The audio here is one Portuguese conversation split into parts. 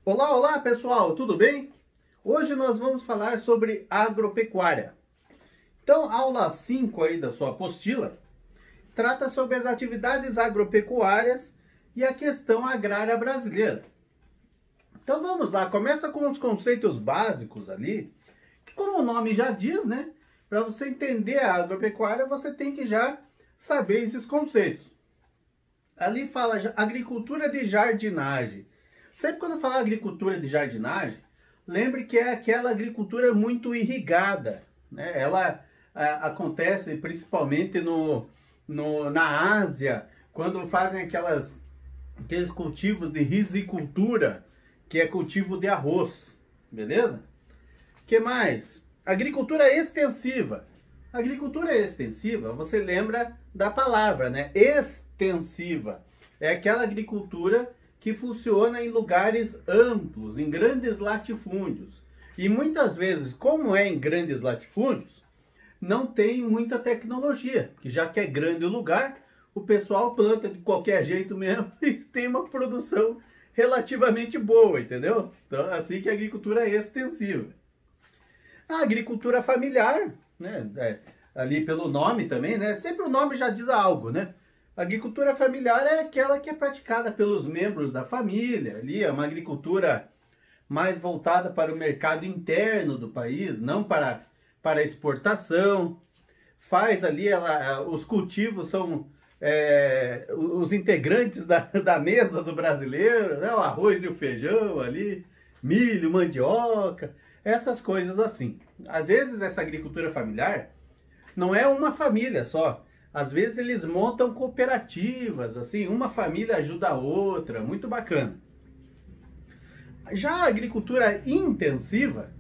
Olá, olá pessoal, tudo bem? Hoje nós vamos falar sobre agropecuária. Então, aula 5 aí da sua apostila trata sobre as atividades agropecuárias e a questão agrária brasileira. Então vamos lá, começa com os conceitos básicos ali, que como o nome já diz, né? Para você entender a agropecuária, você tem que já saber esses conceitos. Ali fala agricultura de jardinagem. Sempre quando falar agricultura de jardinagem, lembre que é aquela agricultura muito irrigada, né? Ela acontece principalmente na Ásia, quando fazem aqueles cultivos de risicultura, que é cultivo de arroz, beleza? Que mais? Agricultura extensiva. Agricultura extensiva, você lembra da palavra, né? Extensiva. É aquela agricultura que funciona em lugares amplos, em grandes latifúndios. E muitas vezes, como é em grandes latifúndios, não tem muita tecnologia, que já que é grande o lugar, o pessoal planta de qualquer jeito mesmo e tem uma produção relativamente boa, entendeu? Então, assim que a agricultura é extensiva. A agricultura familiar, né? Ali pelo nome também, né? Sempre o nome já diz algo, né? A agricultura familiar é aquela que é praticada pelos membros da família. Ali é uma agricultura mais voltada para o mercado interno do país, não para exportação. Faz ali, os cultivos são os integrantes da mesa do brasileiro, né? O arroz e o feijão ali, milho, mandioca, essas coisas assim. Às vezes essa agricultura familiar não é uma família só. Às vezes eles montam cooperativas, assim, uma família ajuda a outra, muito bacana. Já a agricultura intensiva,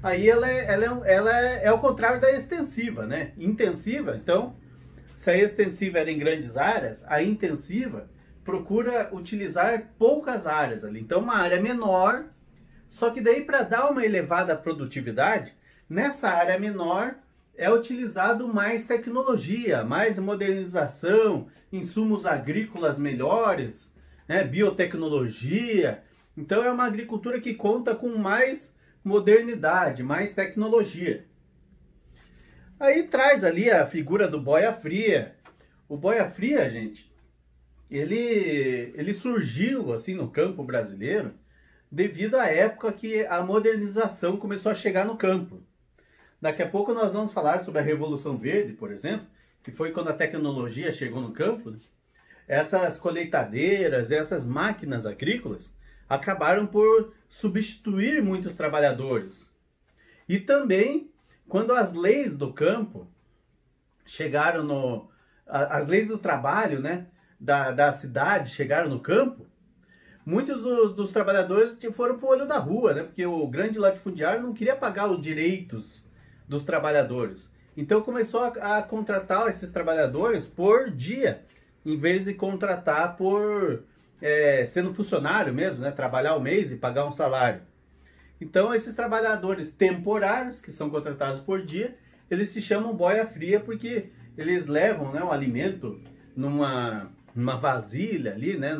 aí ela é o contrário da extensiva, né? Intensiva, então, se a extensiva era em grandes áreas, a intensiva procura utilizar poucas áreas ali. Então, uma área menor, só que daí para dar uma elevada produtividade, nessa área menor, é utilizado mais tecnologia, mais modernização, insumos agrícolas melhores, né? Biotecnologia. Então é uma agricultura que conta com mais modernidade, mais tecnologia. Aí traz ali a figura do boia fria. O boia fria, gente, ele surgiu assim no campo brasileiro devido à época que a modernização começou a chegar no campo. Daqui a pouco nós vamos falar sobre a Revolução Verde, por exemplo, que foi quando a tecnologia chegou no campo, né? Essas colheitadeiras, essas máquinas agrícolas acabaram por substituir muitos trabalhadores. E também, quando as leis do campo chegaram as leis do trabalho, né, da cidade chegaram no campo, muitos dos trabalhadores foram para o olho da rua, né, porque o grande latifundiário não queria pagar os direitos dos trabalhadores. Então começou a contratar esses trabalhadores por dia, em vez de contratar por sendo funcionário mesmo, né? Trabalhar um mês e pagar um salário. Então esses trabalhadores temporários, que são contratados por dia, eles se chamam boia fria porque eles levam, né, um alimento numa vasilha ali, né?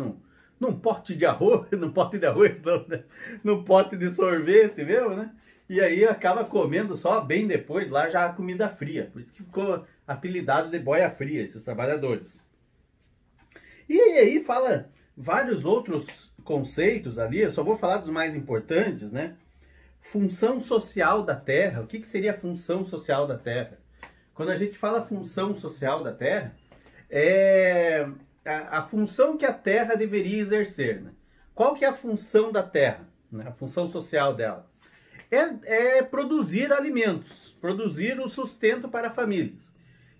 Num pote de arroz, num pote de arroz não, né? Num pote de sorvete, viu, né? E aí acaba comendo só bem depois lá já a comida fria. Por isso que ficou apelidado de boia fria, esses trabalhadores. E aí fala vários outros conceitos ali, eu só vou falar dos mais importantes, né? Função social da terra. O que seria a função social da terra? Quando a gente fala função social da terra, é a função que a terra deveria exercer, né? Qual que é a função da terra, né? A função social dela? É produzir alimentos, produzir o sustento para famílias.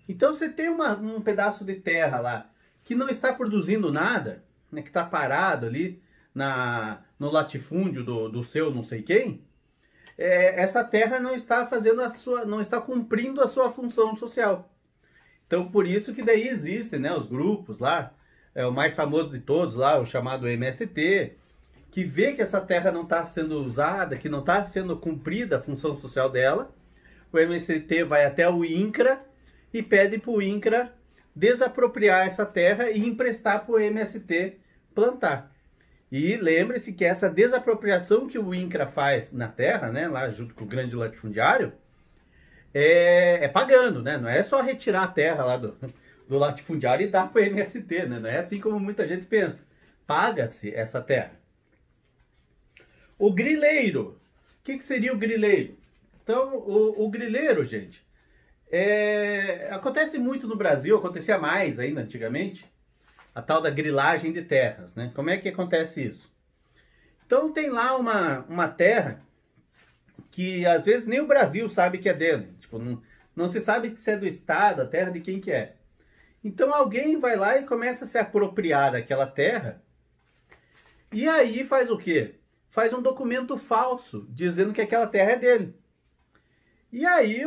Então você tem um pedaço de terra lá que não está produzindo nada, né, que está parado ali no latifúndio do seu não sei quem, essa terra não está não está cumprindo a sua função social. Então por isso que daí existem, né, os grupos lá, o mais famoso de todos lá, o chamado MST, que vê que essa terra não está sendo usada, que não está sendo cumprida a função social dela. O MST vai até o INCRA e pede para o INCRA desapropriar essa terra e emprestar para o MST plantar. E lembre-se que essa desapropriação que o INCRA faz na terra, né, lá junto com o grande latifundiário, é pagando, né? Não é só retirar a terra lá do latifundiário e dar para o MST, né? Não é assim como muita gente pensa. Paga-se essa terra. O grileiro. O que seria o grileiro? Então, o grileiro, gente, acontece muito no Brasil, acontecia mais ainda antigamente, a tal da grilagem de terras, né? Como é que acontece isso? Então tem lá uma terra que às vezes nem o Brasil sabe que é dele. Tipo, não se sabe se é do Estado, a terra de quem que é. Então alguém vai lá e começa a se apropriar daquela terra e aí faz o quê? Faz um documento falso dizendo que aquela terra é dele. E aí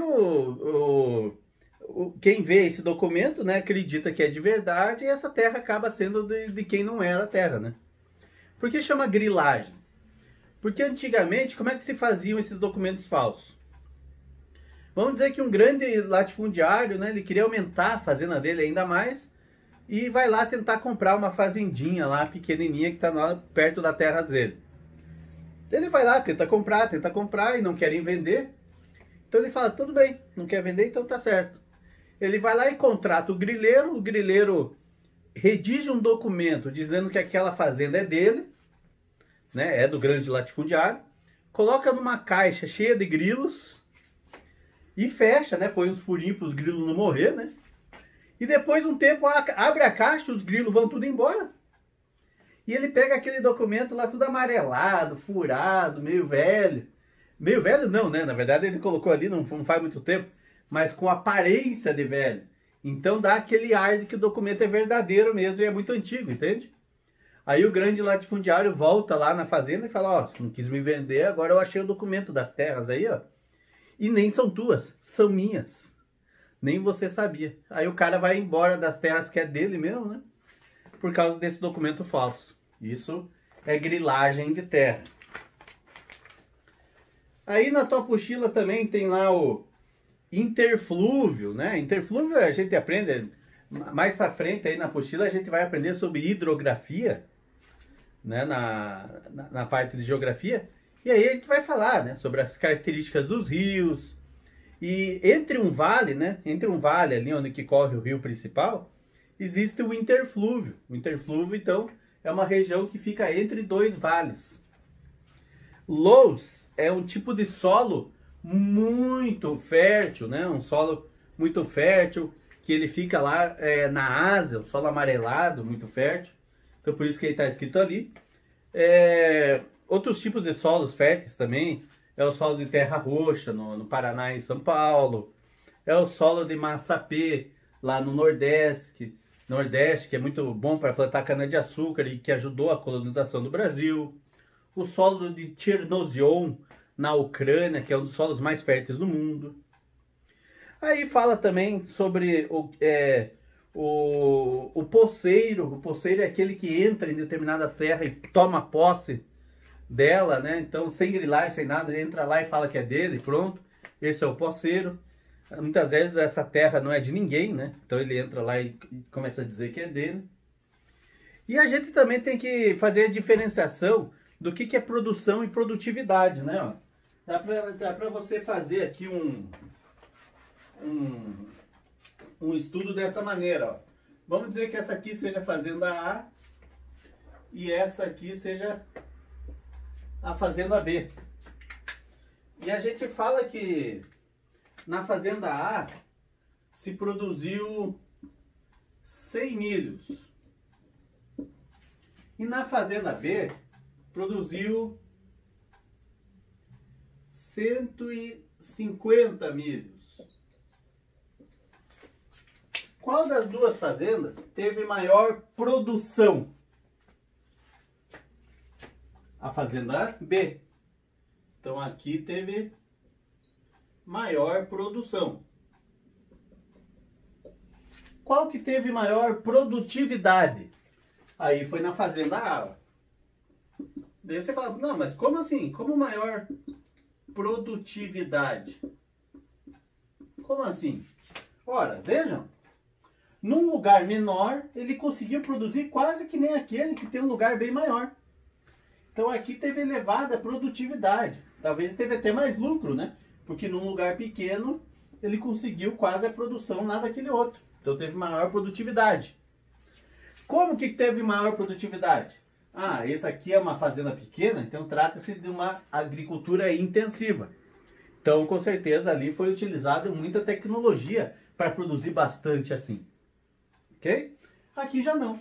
quem vê esse documento, né, acredita que é de verdade e essa terra acaba sendo de quem não era a terra, né? Por que chama grilagem? Porque antigamente, como é que se faziam esses documentos falsos? Vamos dizer que um grande latifundiário, né, ele queria aumentar a fazenda dele ainda mais e vai lá tentar comprar uma fazendinha lá pequenininha que está lá perto da terra dele. Ele vai lá, tenta comprar e não querem vender. Então ele fala, tudo bem, não quer vender, então tá certo. Ele vai lá e contrata o grileiro redige um documento dizendo que aquela fazenda é dele, né, é do grande latifundiário, coloca numa caixa cheia de grilos e fecha, né, põe uns furinhos para os grilos não morrer, né? E depois um tempo abre a caixa, os grilos vão tudo embora. E ele pega aquele documento lá tudo amarelado, furado, meio velho. Meio velho não, né? Na verdade ele colocou ali, não faz muito tempo, mas com aparência de velho. Então dá aquele ar de que o documento é verdadeiro mesmo e é muito antigo, entende? Aí o grande latifundiário volta lá na fazenda e fala, ó, não quis me vender, agora eu achei o documento das terras aí, ó. E nem são tuas, são minhas. Nem você sabia. Aí o cara vai embora das terras que é dele mesmo, né? Por causa desse documento falso. Isso é grilagem de terra. Aí na tua apostila também tem lá o interflúvio, né? Interflúvio a gente aprende mais para frente aí na apostila, a gente vai aprender sobre hidrografia, né? Na parte de geografia. E aí a gente vai falar, né, sobre as características dos rios. E entre um vale, né? Entre um vale ali onde que corre o rio principal, existe o interflúvio. O interflúvio, então, é uma região que fica entre dois vales. Loess é um tipo de solo muito fértil, né? Um solo muito fértil, que ele fica lá na Ásia, um solo amarelado, muito fértil. Então por isso que ele está escrito ali. Outros tipos de solos férteis também, é o solo de terra roxa no Paraná e São Paulo. É o solo de Massapê, lá no Nordeste, que é muito bom para plantar cana-de-açúcar e que ajudou a colonização do Brasil. O solo de Chernozion, na Ucrânia, que é um dos solos mais férteis do mundo. Aí fala também sobre o poceiro. O poceiro é aquele que entra em determinada terra e toma posse dela, né? Então, sem grilar, sem nada, ele entra lá e fala que é dele, pronto. Esse é o poceiro. Muitas vezes essa terra não é de ninguém, né? Então ele entra lá e começa a dizer que é dele. E a gente também tem que fazer a diferenciação do que é produção e produtividade, né? Ó, dá pra você fazer aqui um estudo dessa maneira, ó. Vamos dizer que essa aqui seja a fazenda A e essa aqui seja a fazenda B. E a gente fala que na fazenda A se produziu 100 milhos. E na fazenda B produziu 150 milhos. Qual das duas fazendas teve maior produção? A fazenda B. Então aqui teve maior produção. Qual que teve maior produtividade? Aí foi na fazenda A. Daí você fala, não, mas como assim? Como maior produtividade? Como assim? Ora, vejam. Num lugar menor, ele conseguiu produzir quase que nem aquele que tem um lugar bem maior. Então aqui teve elevada produtividade. Talvez teve até mais lucro, né? Porque num lugar pequeno ele conseguiu quase a produção lá daquele outro. Então teve maior produtividade. Como que teve maior produtividade? Ah, esse aqui é uma fazenda pequena, então trata-se de uma agricultura intensiva. Então, com certeza, ali foi utilizada muita tecnologia para produzir bastante assim. Ok? Aqui já não.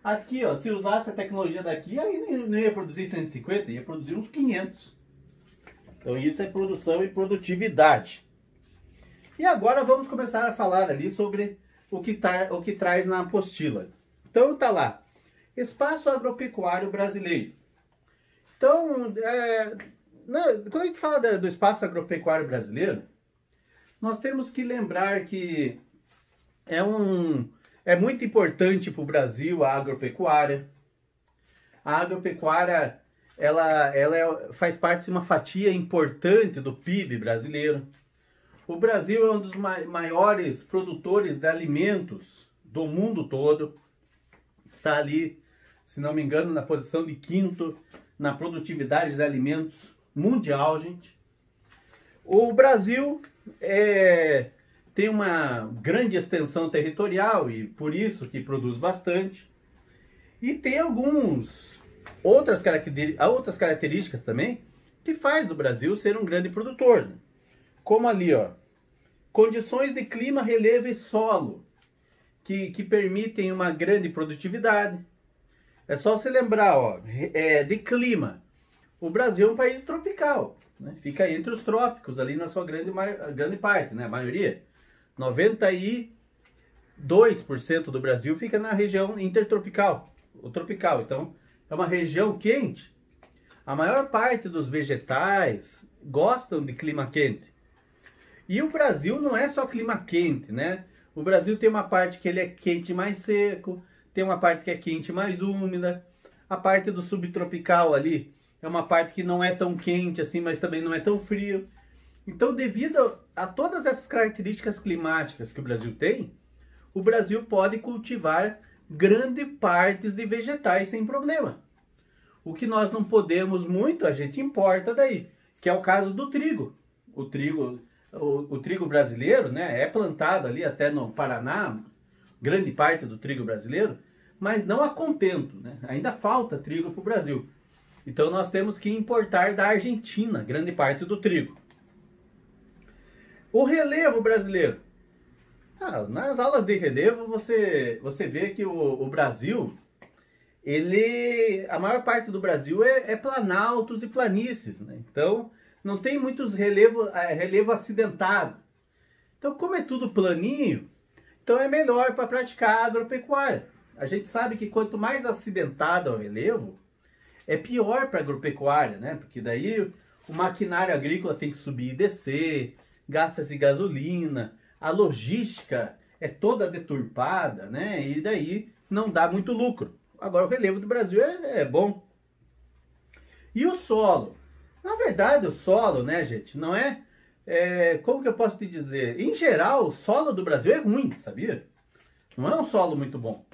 Aqui, ó, se usasse a tecnologia daqui, aí não ia produzir 150, ia produzir uns 500. Então, isso é produção e produtividade. E agora vamos começar a falar ali sobre o que traz na apostila. Então, tá lá. Espaço agropecuário brasileiro. Então, quando a gente fala do espaço agropecuário brasileiro, nós temos que lembrar que é muito importante para o Brasil a agropecuária. A agropecuária faz parte de uma fatia importante do PIB brasileiro. O Brasil é um dos maiores produtores de alimentos do mundo todo. Está ali, se não me engano, na posição de 5º na produtividade de alimentos mundial, gente. O Brasil tem uma grande extensão territorial e por isso que produz bastante. E tem outras características também que faz do Brasil ser um grande produtor, né? Como ali, ó, condições de clima, relevo e solo que permitem uma grande produtividade. É só você lembrar, ó, de clima. O Brasil é um país tropical, né? Fica entre os trópicos ali na sua grande parte, né? A maioria. 92% do Brasil fica na região intertropical, ou tropical. Então, é uma região quente. A maior parte dos vegetais gostam de clima quente. E o Brasil não é só clima quente, né? O Brasil tem uma parte que ele é quente mais seco, tem uma parte que é quente mais úmida. A parte do subtropical ali é uma parte que não é tão quente assim, mas também não é tão frio. Então, devido a todas essas características climáticas que o Brasil tem, o Brasil pode cultivar grande partes de vegetais sem problema. O que nós não podemos muito, a gente importa daí, que é o caso do trigo. O trigo brasileiro, né, é plantado ali até no Paraná, grande parte do trigo brasileiro, mas não a contento, né? Ainda falta trigo para o Brasil. Então nós temos que importar da Argentina grande parte do trigo. O relevo brasileiro. Nas aulas de relevo você vê que o Brasil, a maior parte do Brasil é planaltos e planícies, né? Então não tem muitos relevo acidentado. Então, como é tudo planinho, então é melhor para praticar agropecuária. A gente sabe que quanto mais acidentado é o relevo, é pior para a agropecuária, né? Porque daí o maquinário agrícola tem que subir e descer, gasta-se gasolina, a logística é toda deturpada, né? E daí não dá muito lucro. Agora o relevo do Brasil é bom. E o solo? Na verdade, o solo, né, gente, não como que eu posso te dizer? Em geral, o solo do Brasil é ruim, sabia? Não é um solo muito bom.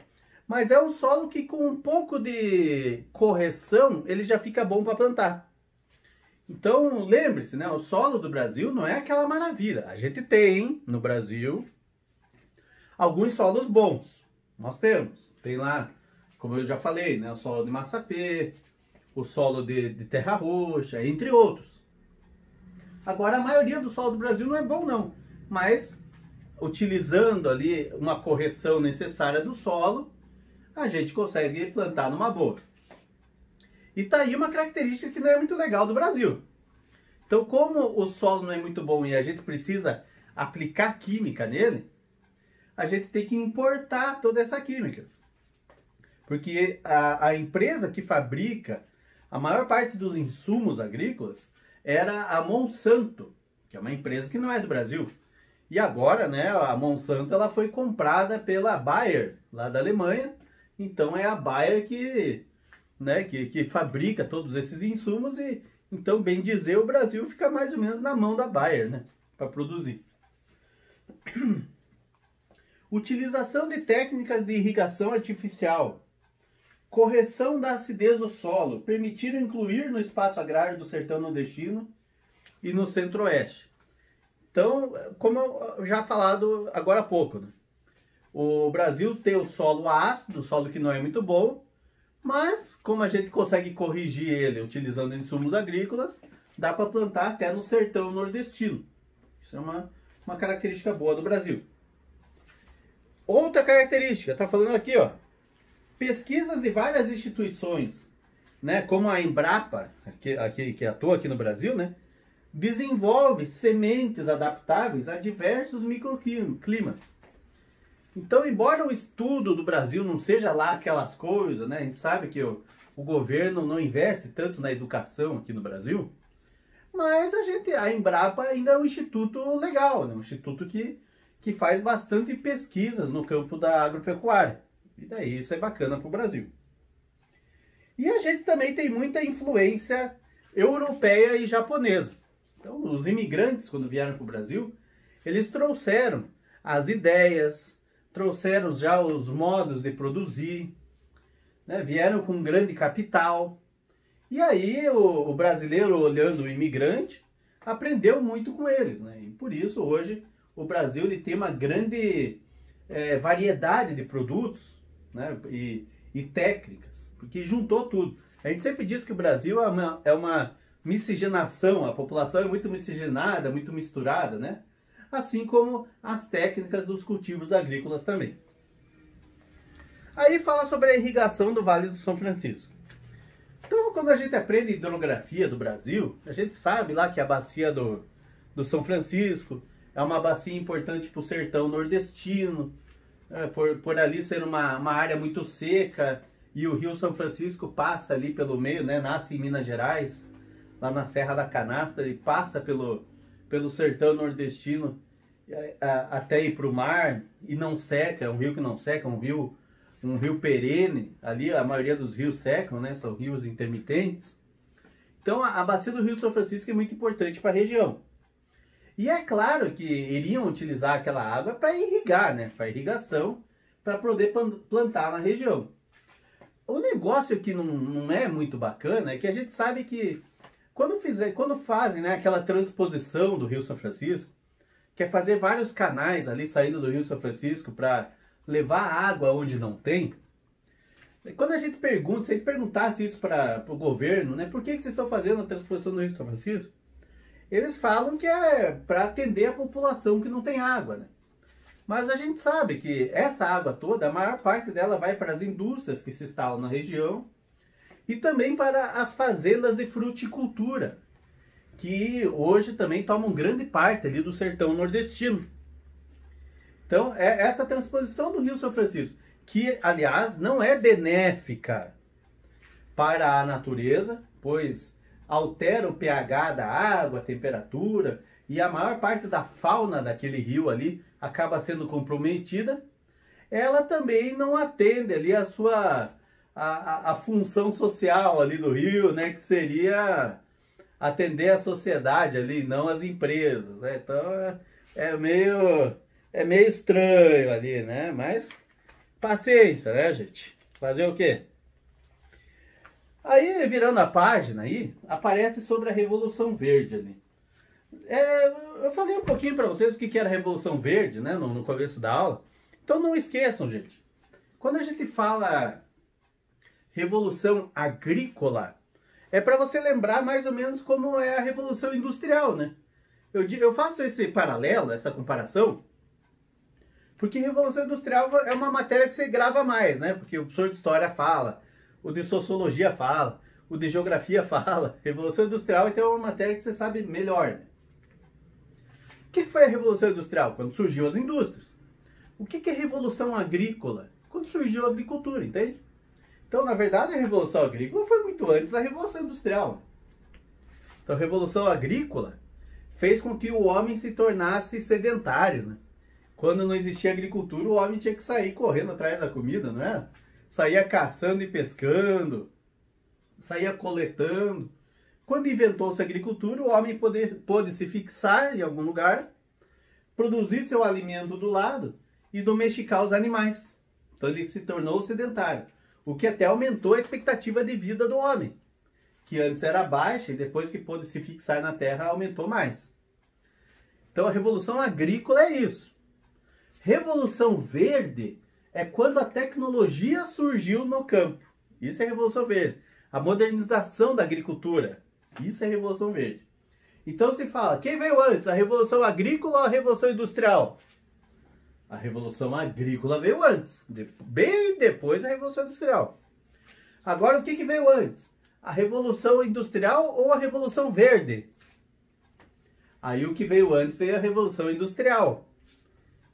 Mas é um solo que com um pouco de correção, ele já fica bom para plantar. Então, lembre-se, né? O solo do Brasil não é aquela maravilha. A gente tem, no Brasil, alguns solos bons. Nós temos. Tem lá, como eu já falei, né? O solo de Massapê, o solo de terra roxa, entre outros. Agora, a maioria do solo do Brasil não é bom, não. Mas, utilizando ali uma correção necessária do solo, a gente consegue plantar numa boa. E tá aí uma característica que não é muito legal do Brasil. Então, como o solo não é muito bom e a gente precisa aplicar química nele, a gente tem que importar toda essa química. Porque a empresa que fabrica a maior parte dos insumos agrícolas era a Monsanto, que é uma empresa que não é do Brasil. E agora, né, a Monsanto ela foi comprada pela Bayer, lá da Alemanha. Então é a Bayer que fabrica todos esses insumos e, então, bem dizer, o Brasil fica mais ou menos na mão da Bayer, né, para produzir. Utilização de técnicas de irrigação artificial. correção da acidez do solo, permitiram incluir no espaço agrário do sertão nordestino e no centro-oeste. Então, como eu já falado agora há pouco, né? O Brasil tem o solo ácido, o solo que não é muito bom, mas como a gente consegue corrigir ele utilizando insumos agrícolas, dá para plantar até no sertão nordestino. Isso é uma característica boa do Brasil. Outra característica, está falando aqui, ó, pesquisas de várias instituições, né, como a Embrapa, que atua aqui no Brasil, né, desenvolve sementes adaptáveis a diversos microclimas. Então, embora o estudo do Brasil não seja lá aquelas coisas, né, a gente sabe que o governo não investe tanto na educação aqui no Brasil, mas a Embrapa ainda é um instituto legal, né, um instituto que faz bastante pesquisas no campo da agropecuária. E daí isso é bacana para o Brasil. E a gente também tem muita influência europeia e japonesa. Então, os imigrantes, quando vieram para o Brasil, eles trouxeram as ideias, trouxeram já os modos de produzir, né? Vieram com um grande capital. E aí o brasileiro, olhando o imigrante, aprendeu muito com eles, né? E por isso, hoje, o Brasil ele tem uma grande variedade de produtos, né? e técnicas, porque juntou tudo. A gente sempre diz que o Brasil é uma miscigenação, a população é muito miscigenada, muito misturada, né? Assim como as técnicas dos cultivos agrícolas também. Aí fala sobre a irrigação do Vale do São Francisco. Então, quando a gente aprende hidrografia do Brasil, a gente sabe lá que a bacia do São Francisco é uma bacia importante para o sertão nordestino, por ali ser uma área muito seca, e o Rio São Francisco passa ali pelo meio, né? Nasce em Minas Gerais, lá na Serra da Canastra, e passa pelo sertão nordestino até ir para o mar, e não seca, é um rio que não seca, um rio perene. Ali a maioria dos rios secam, né? São rios intermitentes. Então a bacia do Rio São Francisco é muito importante para a região. E é claro que iriam utilizar aquela água para irrigar, né? Para irrigação, para poder plantar na região. O negócio que não é muito bacana é que a gente sabe que quando fazem, né, aquela transposição do Rio São Francisco, que é fazer vários canais ali saindo do Rio São Francisco para levar água onde não tem. Quando a gente pergunta, se a gente perguntasse isso para o governo, né, por que vocês estão fazendo a transposição do Rio São Francisco? Eles falam que é para atender a população que não tem água, né? Mas a gente sabe que essa água toda, a maior parte dela vai para as indústrias que se instalam na região e também para as fazendas de fruticultura, que hoje também tomam grande parte ali do sertão nordestino. Então, é essa transposição do Rio São Francisco, que, aliás, não é benéfica para a natureza, pois altera o pH da água, a temperatura, e a maior parte da fauna daquele rio ali acaba sendo comprometida. Ela também não atende ali a função social ali do rio, né, que seria atender a sociedade ali, não as empresas, né? Então é meio estranho ali, né? Mas paciência, né, gente? Fazer o quê? Aí, virando a página aí, aparece sobre a Revolução Verde ali. Eu falei um pouquinho para vocês o que era a Revolução Verde, né, no começo da aula. Então não esqueçam, gente. Quando a gente fala Revolução Agrícola, é para você lembrar mais ou menos como é a Revolução Industrial, né? Eu faço esse paralelo, essa comparação, porque Revolução Industrial é uma matéria que você grava mais, né? Porque o professor de História fala, o de Sociologia fala, o de Geografia fala. Revolução Industrial então é uma matéria que você sabe melhor, né? O que foi a Revolução Industrial? Quando surgiu as indústrias. O que é Revolução Agrícola? Quando surgiu a agricultura, entende? Então, na verdade, a Revolução Agrícola foi muito antes da Revolução Industrial. Então, a Revolução Agrícola fez com que o homem se tornasse sedentário, né? Quando não existia agricultura, o homem tinha que sair correndo atrás da comida, não é? Saía caçando e pescando, saía coletando. Quando inventou-se a agricultura, o homem pôde se fixar em algum lugar, produzir seu alimento do lado e domesticar os animais. Então ele se tornou sedentário. o que até aumentou a expectativa de vida do homem, que antes era baixa e depois que pôde se fixar na terra aumentou mais. Então a revolução agrícola é isso. Revolução verde é quando a tecnologia surgiu no campo. Isso é revolução verde. A modernização da agricultura. Isso é revolução verde. Então se fala, quem veio antes, a revolução agrícola ou a revolução industrial? A revolução agrícola veio antes, bem depois da revolução industrial. Agora o que veio antes? A revolução industrial ou a revolução verde? Aí o que veio antes veio a revolução industrial.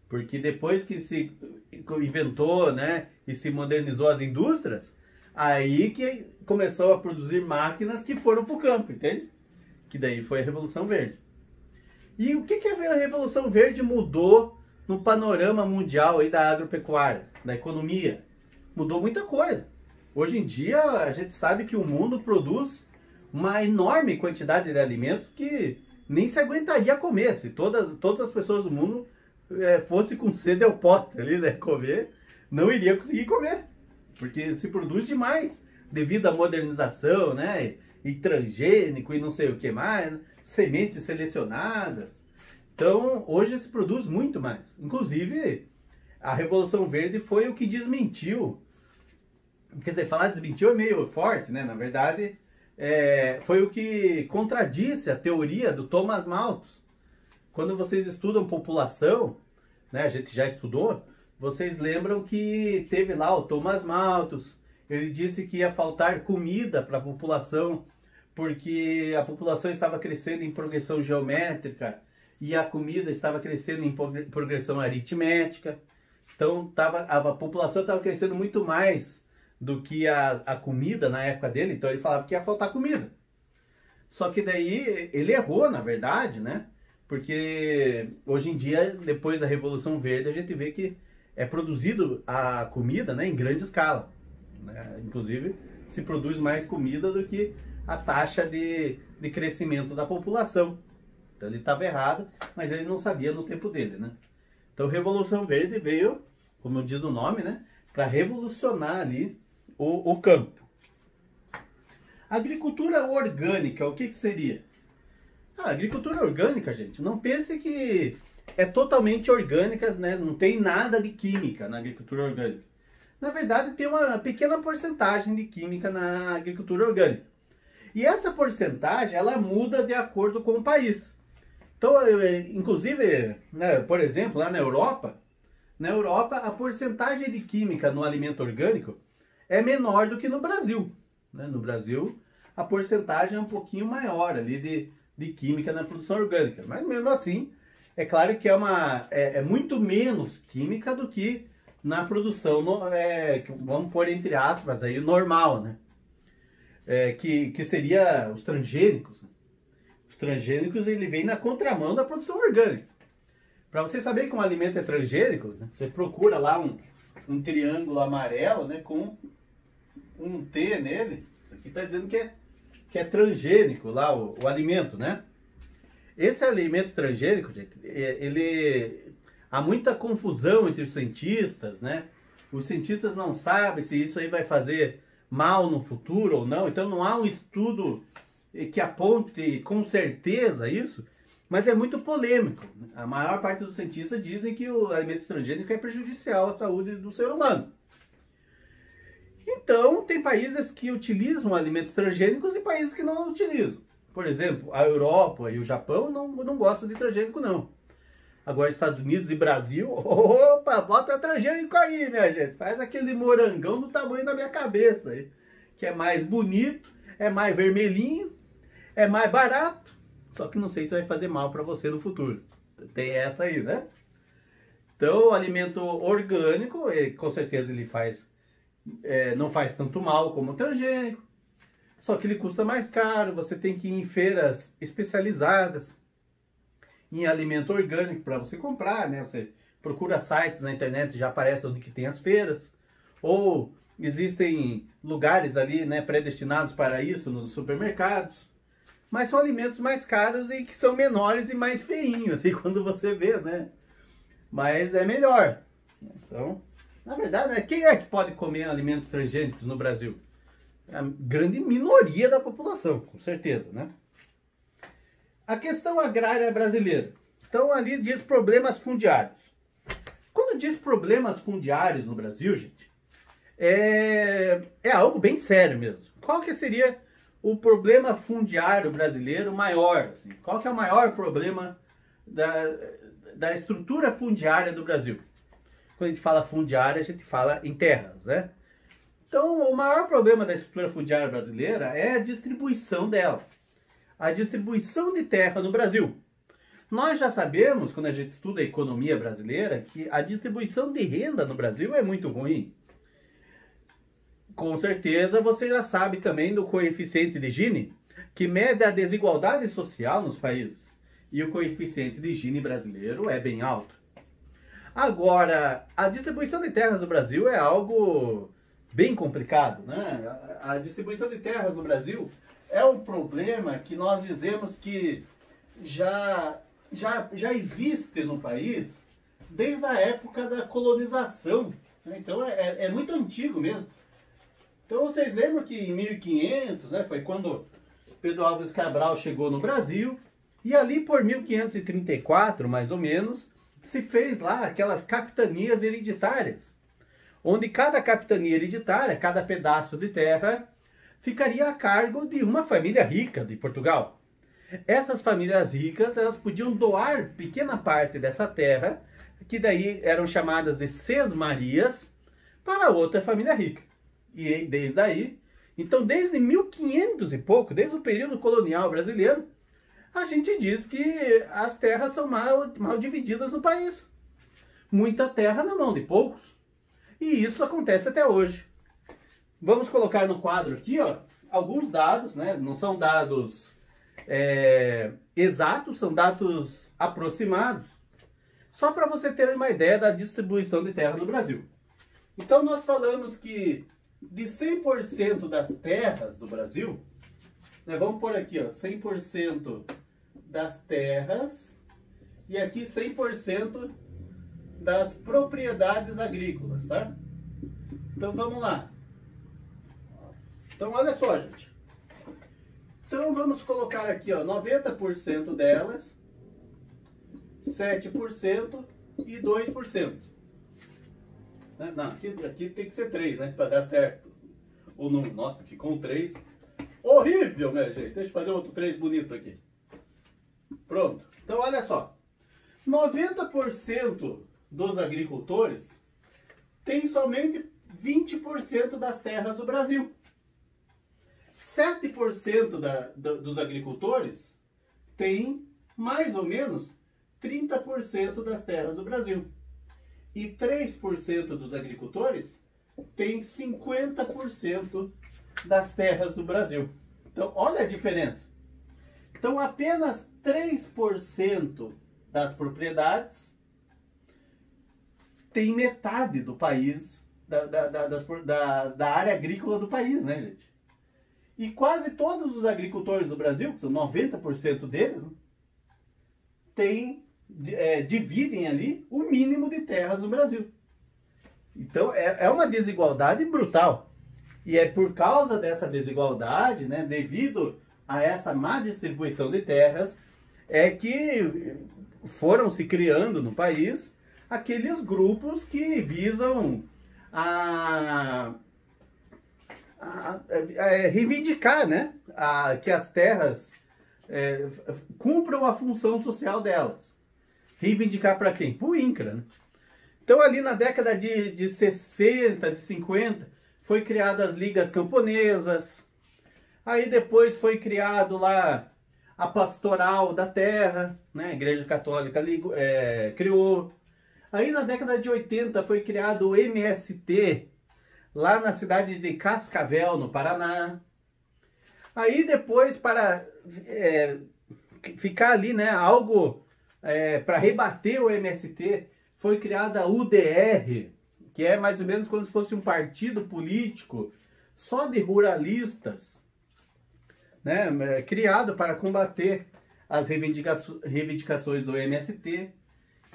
Porque depois que se inventou, né, e se modernizou as indústrias, aí que começou a produzir máquinas que foram para o campo, entende? Que daí foi a Revolução Verde. E o que a Revolução Verde mudou no panorama mundial aí da agropecuária, da economia? Mudou muita coisa. Hoje em dia a gente sabe que o mundo produz uma enorme quantidade de alimentos que nem se aguentaria comer. Se todas as pessoas do mundo fossem com sede ao pote ali, né, comer, não iria conseguir comer. Porque se produz demais devido à modernização, né, e transgênico e não sei o que mais, né, sementes selecionadas. Então, hoje se produz muito mais. Inclusive, a Revolução Verde foi o que desmentiu. Quer dizer, falar desmentiu é meio forte, né? Na verdade, foi o que contradisse a teoria do Thomas Malthus. Quando vocês estudam população, né, a gente já estudou, vocês lembram que teve lá o Thomas Malthus. Ele disse que ia faltar comida para a população, porque a população estava crescendo em progressão geométrica e a comida estava crescendo em progressão aritmética. Então a população estava crescendo muito mais do que a comida na época dele, então ele falava que ia faltar comida. Só que daí ele errou, na verdade, né? Porque hoje em dia, depois da Revolução Verde, a gente vê que é produzido a comida, né, em grande escala. Né? Inclusive, se produz mais comida do que a taxa de crescimento da população. Então ele estava errado, mas ele não sabia no tempo dele, né? Então Revolução Verde veio, como diz o nome, né, para revolucionar ali o campo. Agricultura orgânica, o que seria? A agricultura orgânica, gente, não pense que é totalmente orgânica, né? Não tem nada de química na agricultura orgânica. Na verdade, tem uma pequena porcentagem de química na agricultura orgânica. E essa porcentagem, ela muda de acordo com o país. Então, inclusive, né, por exemplo, lá na Europa, a porcentagem de química no alimento orgânico é menor do que no Brasil. Né? No Brasil, a porcentagem é um pouquinho maior ali de química na produção orgânica. Mas mesmo assim, é claro que é muito menos química do que na produção, vamos pôr entre aspas, aí, normal, né? Que seria os transgênicos. Os transgênicos, ele vem na contramão da produção orgânica. Para você saber que um alimento é transgênico, né, você procura lá um triângulo amarelo, né, com um T nele. Isso aqui está dizendo que é transgênico lá o alimento, né? Esse alimento transgênico, gente, há muita confusão entre os cientistas, né? Os cientistas não sabem se isso aí vai fazer mal no futuro ou não. Então não há um estudo que aponte com certeza isso, mas é muito polêmico. A maior parte dos cientistas dizem que o alimento transgênico é prejudicial à saúde do ser humano. Então, tem países que utilizam alimentos transgênicos e países que não utilizam. Por exemplo, a Europa e o Japão não gostam de transgênico, não. Agora, Estados Unidos e Brasil, opa, bota transgênico aí, minha gente. Faz aquele morangão do tamanho da minha cabeça aí, que é mais bonito, é mais vermelhinho, é mais barato, só que não sei se vai fazer mal para você no futuro. Tem essa aí, né? Então, o alimento orgânico, com certeza ele não faz tanto mal como o transgênico, só que ele custa mais caro, você tem que ir em feiras especializadas em alimento orgânico para você comprar, né? Você procura sites na internet, já aparece onde que tem as feiras, ou existem lugares ali, né, predestinados para isso nos supermercados, mas são alimentos mais caros e que são menores e mais feinhos, assim, quando você vê, né? Mas é melhor. Então, Na verdade, né, quem é que pode comer alimentos transgênicos no Brasil? A grande minoria da população, com certeza, né? A questão agrária brasileira. Então ali diz problemas fundiários. Quando diz problemas fundiários no Brasil, gente, é algo bem sério mesmo. Qual que seria o problema fundiário brasileiro maior? Assim? Qual que é o maior problema da estrutura fundiária do Brasil? Quando a gente fala fundiária, a gente fala em terras, né? Então, o maior problema da estrutura fundiária brasileira é a distribuição dela. A distribuição de terra no Brasil. Nós já sabemos, quando a gente estuda a economia brasileira, que a distribuição de renda no Brasil é muito ruim. Com certeza você já sabe também do coeficiente de Gini, que mede a desigualdade social nos países. E o coeficiente de Gini brasileiro é bem alto. Agora, a distribuição de terras no Brasil é algo bem complicado, né? A distribuição de terras no Brasil é um problema que nós dizemos que já existe no país desde a época da colonização, né? Então é muito antigo mesmo. Então vocês lembram que em 1500, né, foi quando Pedro Álvares Cabral chegou no Brasil, e ali por 1534, mais ou menos, se fez lá aquelas capitanias hereditárias, onde cada capitania hereditária, cada pedaço de terra, ficaria a cargo de uma família rica de Portugal. Essas famílias ricas, elas podiam doar pequena parte dessa terra, que daí eram chamadas de sesmarias, para outra família rica. E desde aí, então desde 1500 e pouco, desde o período colonial brasileiro, a gente diz que as terras são mal divididas no país. Muita terra na mão de poucos. E isso acontece até hoje. Vamos colocar no quadro aqui, ó, alguns dados, né? Não são dados exatos, são dados aproximados. Só para você ter uma ideia da distribuição de terra no Brasil. Então nós falamos que de 100% das terras do Brasil, né, vamos pôr aqui, ó, 100% das terras e aqui 100% das propriedades agrícolas, tá? Então vamos lá. Então olha só, gente. Então vamos colocar aqui, ó, 90% delas, 7% e 2%. Não, aqui tem que ser 3, né? Para dar certo. O número, nossa, ficou um 3. Horrível, minha gente. Deixa eu fazer outro 3 bonito aqui. Pronto. Então, olha só. 90% dos agricultores tem somente 20% das terras do Brasil. 7% dos agricultores tem mais ou menos 30% das terras do Brasil. E 3% dos agricultores tem 50% das terras do Brasil. Então, olha a diferença. Então, apenas 3% das propriedades tem metade do país, da área agrícola do país, né, gente? E quase todos os agricultores do Brasil, que são 90% deles, né, dividem ali o mínimo de terras no Brasil. Então é uma desigualdade brutal. E é por causa dessa desigualdade, né, devido a essa má distribuição de terras, é que foram se criando no país aqueles grupos que visam reivindicar, né, que as terras cumpram a função social delas. Reivindicar para quem? Para o INCRA, né? Então ali na década de 60, de 50, foi criadas as ligas camponesas. Aí depois foi criado lá a pastoral da terra, né? A Igreja Católica criou. Aí na década de 80 foi criado o MST, lá na cidade de Cascavel, no Paraná. Aí depois, para ficar ali, né, algo para rebater o MST, foi criada a UDR, que é mais ou menos como se fosse um partido político só de ruralistas, né, criado para combater as reivindicações do MST.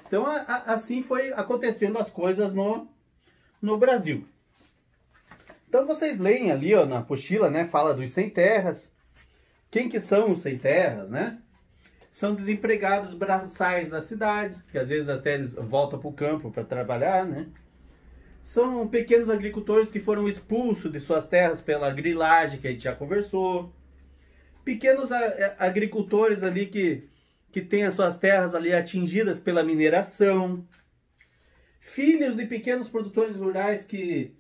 Então, assim foi acontecendo as coisas no Brasil. Então vocês leem ali, ó, na apostila, né, fala dos sem terras. Quem que são os sem terras, né? São desempregados braçais da cidade, que às vezes até eles voltam para o campo para trabalhar, né? São pequenos agricultores que foram expulsos de suas terras pela grilagem, que a gente já conversou. Pequenos agricultores ali que têm as suas terras ali atingidas pela mineração. Filhos de pequenos produtores rurais que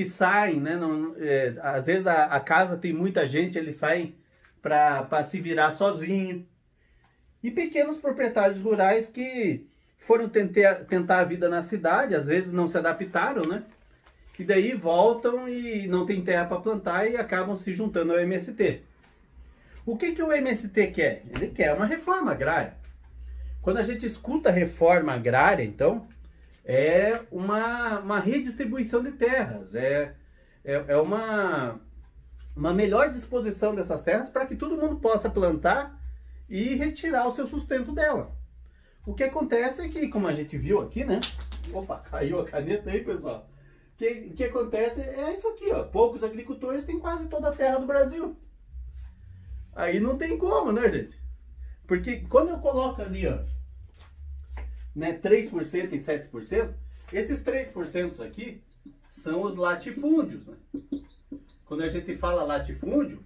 saem, né? Às vezes a casa tem muita gente, eles saem para se virar sozinho. E pequenos proprietários rurais que foram tentar a vida na cidade, às vezes não se adaptaram, né? E daí voltam e não tem terra para plantar e acabam se juntando ao MST. O que o MST quer? Ele quer uma reforma agrária. Quando a gente escuta reforma agrária, então, é uma redistribuição de terras, é uma melhor disposição dessas terras para que todo mundo possa plantar e retirar o seu sustento dela. O que acontece é que, como a gente viu aqui, né? Opa, caiu a caneta aí, pessoal. O que acontece é isso aqui, ó. Poucos agricultores têm quase toda a terra do Brasil. Aí não tem como, né, gente? Porque quando eu coloco ali, ó, né, 3% e 7%, esses 3% aqui são os latifúndios, né? Quando a gente fala latifúndio,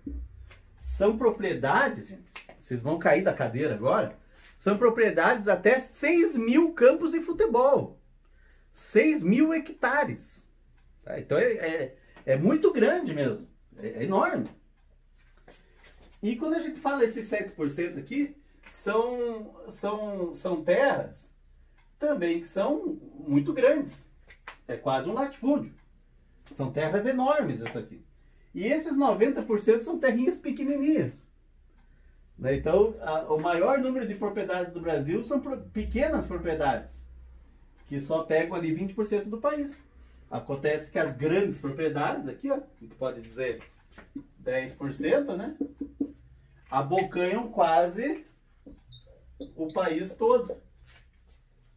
são propriedades, gente, vocês vão cair da cadeira agora, são propriedades até 6.000 campos de futebol. 6.000 hectares. Tá? Então é muito grande mesmo. É enorme. E quando a gente fala esses 7% aqui, são terras também que são muito grandes. É quase um latifúndio. São terras enormes essa aqui. E esses 90% são terrinhas pequenininhas. Né? Então, o maior número de propriedades do Brasil são pequenas propriedades, que só pegam ali 20% do país. Acontece que as grandes propriedades, aqui, ó, a gente pode dizer 10%, né? Abocanham quase o país todo.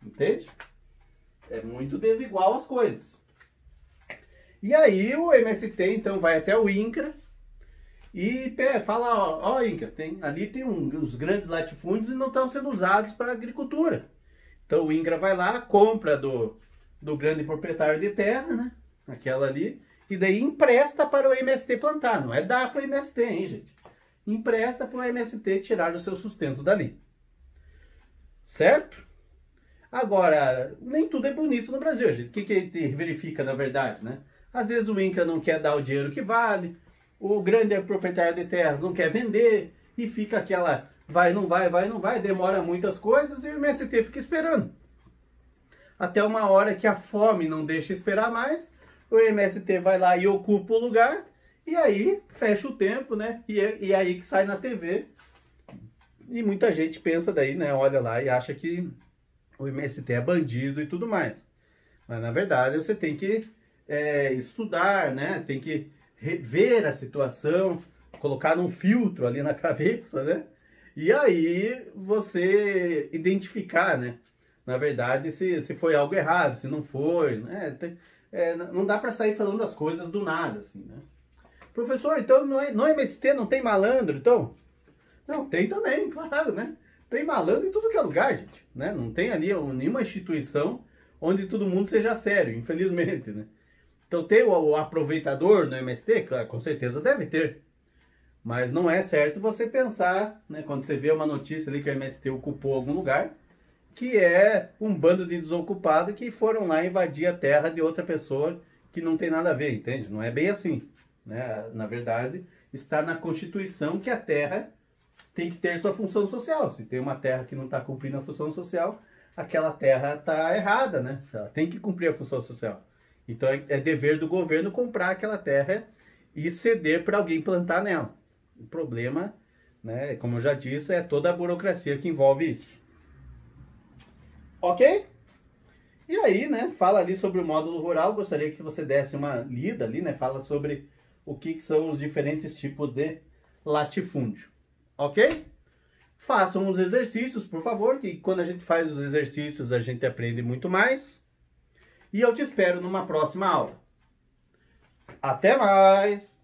Entende? É muito desigual as coisas. E aí o MST, então, vai até o INCRA e fala, ó, INCRA, ali tem os grandes latifúndios e não estão sendo usados para agricultura. Então o INCRA vai lá, compra do grande proprietário de terra, né? Aquela ali, e daí empresta para o MST plantar. Não é dar para o MST, hein, gente? Empresta para o MST tirar o seu sustento dali. Certo? Agora, nem tudo é bonito no Brasil, gente. O que a gente verifica na verdade, né? Às vezes o INCRA não quer dar o dinheiro que vale, o grande proprietário de terras não quer vender, e fica aquela vai, não vai, demora muitas coisas e o MST fica esperando. Até uma hora que a fome não deixa esperar mais, o MST vai lá e ocupa o lugar, e aí fecha o tempo, né? E aí que sai na TV. E muita gente pensa daí, né? Olha lá e acha que o MST é bandido e tudo mais. Mas na verdade você tem que estudar, né? Tem que ver a situação, colocar um filtro ali na cabeça, né? E aí você identificar, né? Na verdade, se foi algo errado, se não foi, né? Não dá para sair falando as coisas do nada, assim, né? Professor, então no MST não tem malandro, então? Não, tem também, claro, né? Tem malandro em tudo que é lugar, gente, né? Não tem ali nenhuma instituição onde todo mundo seja sério, infelizmente, né? Então tem o aproveitador no MST? Claro, com certeza deve ter. Mas não é certo você pensar, né, quando você vê uma notícia ali que o MST ocupou algum lugar, que é um bando de desocupados que foram lá invadir a terra de outra pessoa que não tem nada a ver, entende? Não é bem assim, né? Na verdade, está na Constituição que a terra tem que ter sua função social. Se tem uma terra que não está cumprindo a função social, aquela terra está errada, né? Ela tem que cumprir a função social. Então é dever do governo comprar aquela terra e ceder para alguém plantar nela. O problema, né, como eu já disse, é toda a burocracia que envolve isso. Ok? E aí, né, fala ali sobre o módulo rural. Gostaria que você desse uma lida ali, né? Fala sobre o que são os diferentes tipos de latifúndio. Ok? Façam os exercícios, por favor, que quando a gente faz os exercícios a gente aprende muito mais. e eu te espero numa próxima aula. Até mais!